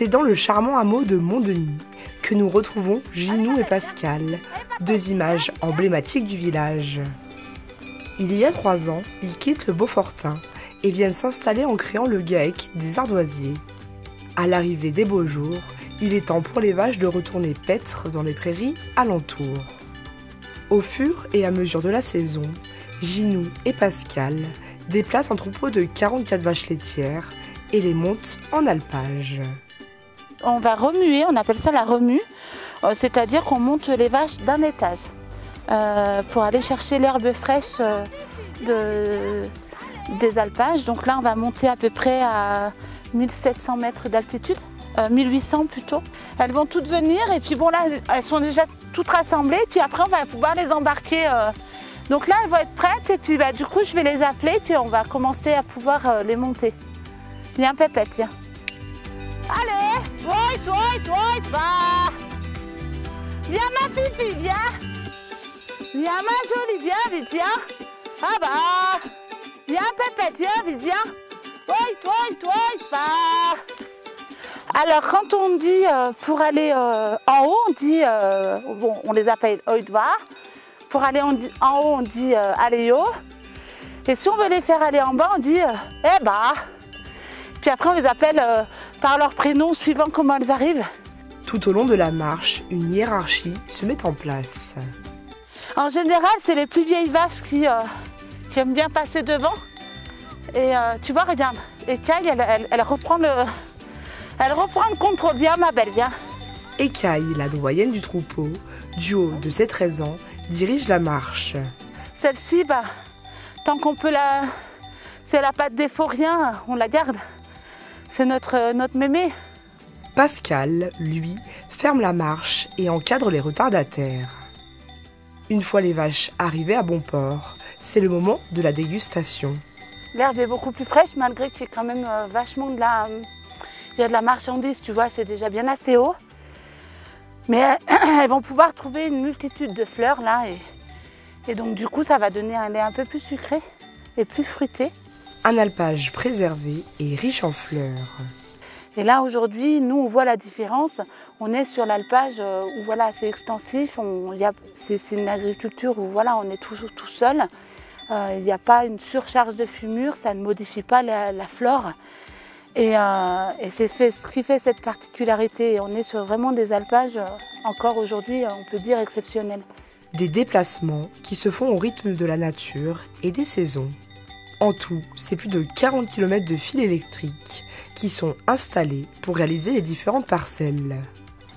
C'est dans le charmant hameau de Montdenis que nous retrouvons Ginou et Pascal, deux images emblématiques du village. Il y a 3 ans, ils quittent le Beaufortain et viennent s'installer en créant le GAEC des Ardoisiers. À l'arrivée des beaux jours, il est temps pour les vaches de retourner paître dans les prairies alentours. Au fur et à mesure de la saison, Ginou et Pascal déplacent un troupeau de 44 vaches laitières et les montent en alpage. On va remuer, on appelle ça la remue, c'est-à-dire qu'on monte les vaches d'un étage pour aller chercher l'herbe fraîche des alpages. Donc là, on va monter à peu près à 1700 mètres d'altitude, 1800 plutôt. Elles vont toutes venir et puis bon là, elles sont déjà toutes rassemblées. Puis après, on va pouvoir les embarquer. Donc là, elles vont être prêtes et puis du coup, je vais les appeler puis on va commencer à pouvoir les monter. Viens Pépette, viens. Allez, va. Viens ma fifi, viens. Viens ma jolie, viens, vite, viens. Ah bah. Viens Pépette, viens, vite, viens. Va. Alors quand on dit pour aller en haut, on dit, bon, on les appelle oidva. Pour aller en haut, on dit aléo. Et si on veut les faire aller en bas, on dit eh bah. Puis après, on les appelle par leur prénom suivant comment elles arrivent. Tout au long de la marche, une hiérarchie se met en place. En général, c'est les plus vieilles vaches qui aiment bien passer devant. Et tu vois, regarde, Écaille, elle reprend le contrôle. Viens, ma belle, viens. Écaille, la doyenne du troupeau, du haut de ses 13 ans, dirige la marche. Celle-ci, tant qu'on peut si elle n'a pas de défaut, rien, on la garde. C'est notre mémé. Pascal, lui, ferme la marche et encadre les retardataires. Une fois les vaches arrivées à bon port, c'est le moment de la dégustation. L'herbe est beaucoup plus fraîche, malgré qu'il y ait quand même vachement il y a de la marchandise, tu vois, c'est déjà bien assez haut. Mais elles vont pouvoir trouver une multitude de fleurs là. Et donc du coup, ça va donner un lait un peu plus sucré et plus fruité. Un alpage préservé et riche en fleurs. Et là aujourd'hui, nous on voit la différence. On est sur l'alpage où voilà, c'est extensif. C'est une agriculture où voilà, on est tout seul. Il n'y a pas une surcharge de fumure, ça ne modifie pas la flore. Et c'est ce qui fait cette particularité. On est sur vraiment des alpages, encore aujourd'hui, on peut dire exceptionnels. Des déplacements qui se font au rythme de la nature et des saisons. En tout, c'est plus de 40 km de fils électriques qui sont installés pour réaliser les différentes parcelles.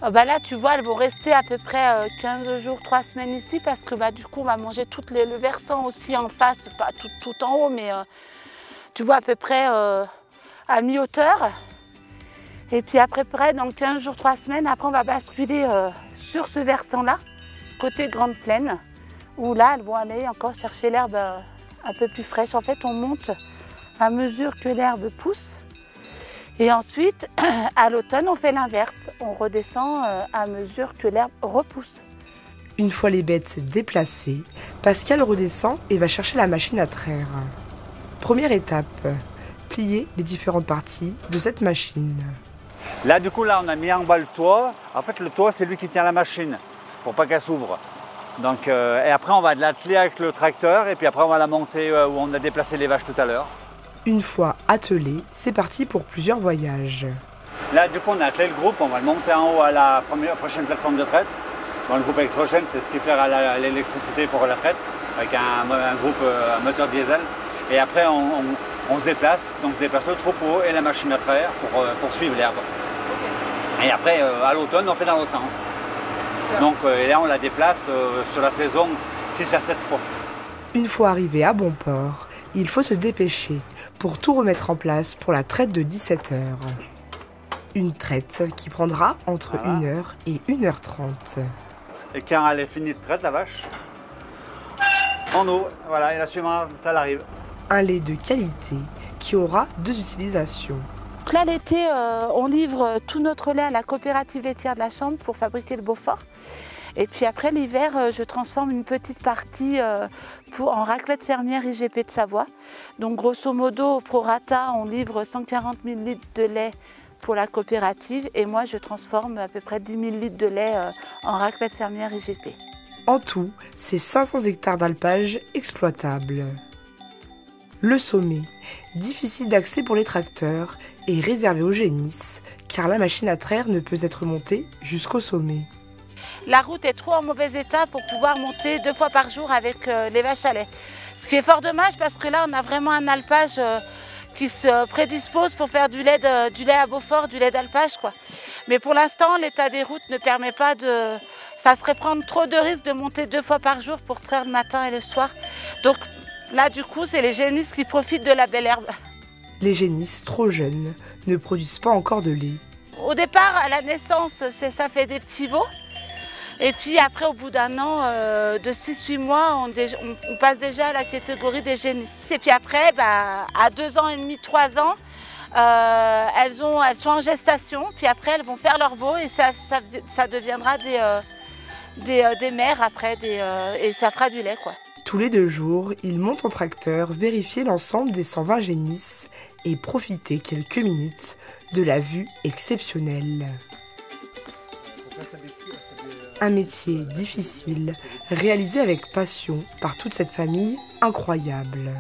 Là, tu vois, elles vont rester à peu près 15 jours, 3 semaines ici parce que du coup, on va manger le versant aussi en face, pas tout en haut, mais tu vois, à peu près à mi-hauteur. Et puis après, dans 15 jours, 3 semaines, après, on va basculer sur ce versant-là, côté Grande Plaine, où là, elles vont aller encore chercher l'herbe un peu plus fraîche. En fait, on monte à mesure que l'herbe pousse. Et ensuite, à l'automne, on fait l'inverse. On redescend à mesure que l'herbe repousse. Une fois les bêtes déplacées, Pascal redescend et va chercher la machine à traire. Première étape, plier les différentes parties de cette machine. Là, du coup, on a mis en bas le toit. En fait, le toit, c'est lui qui tient la machine pour pas qu'elle s'ouvre. Donc, et après, on va l'atteler avec le tracteur et puis après, on va la monter où on a déplacé les vaches tout à l'heure. Une fois attelé, c'est parti pour plusieurs voyages. Là, du coup, on a attelé le groupe. On va le monter en haut à la prochaine plateforme de traite. Bon, le groupe électrogène, c'est ce qui fait l'électricité pour la traite avec un moteur diesel. Et après, on se déplace, donc déplace le troupeau et la machine à traire pour suivre l'herbe. Et après, à l'automne, on fait dans l'autre sens. Donc, et là, on la déplace sur la saison 6 à 7 fois. Une fois arrivé à bon port, il faut se dépêcher pour tout remettre en place pour la traite de 17 heures. Une traite qui prendra entre 1h et 1h30. Et quand elle est finie de traite, la vache, en eau, voilà, et la suivante, elle arrive. Un lait de qualité qui aura 2 utilisations. Là, l'été, on livre tout notre lait à la coopérative laitière de la Chambre pour fabriquer le Beaufort. Et puis après, l'hiver, je transforme une petite partie en raclette fermière IGP de Savoie. Donc grosso modo, au prorata, on livre 140 000 litres de lait pour la coopérative et moi je transforme à peu près 10 000 litres de lait en raclette fermière IGP. En tout, c'est 500 hectares d'alpage exploitables. Le sommet, difficile d'accès pour les tracteurs, est réservé aux génisses car la machine à traire ne peut être montée jusqu'au sommet. La route est trop en mauvais état pour pouvoir monter 2 fois par jour avec les vaches à lait. Ce qui est fort dommage parce que là on a vraiment un alpage qui se prédispose pour faire du lait à Beaufort, du lait d'alpage quoi. Mais pour l'instant l'état des routes ne permet pas de... Ça serait prendre trop de risques de monter 2 fois par jour pour traire le matin et le soir. Donc là du coup c'est les génisses qui profitent de la belle herbe. Les génisses trop jeunes ne produisent pas encore de lait. Au départ à la naissance ça fait des petits veaux. Et puis après, au bout d'un an, de 6-8 mois, on passe déjà à la catégorie des génisses. Et puis après, à 2 ans et demi, 3 ans, elles sont en gestation. Puis après, elles vont faire leur veau et ça deviendra des mères après, et ça fera du lait, quoi. Tous les 2 jours, ils montent en tracteur, vérifier l'ensemble des 120 génisses et profiter quelques minutes de la vue exceptionnelle. Un métier difficile, réalisé avec passion par toute cette famille incroyable.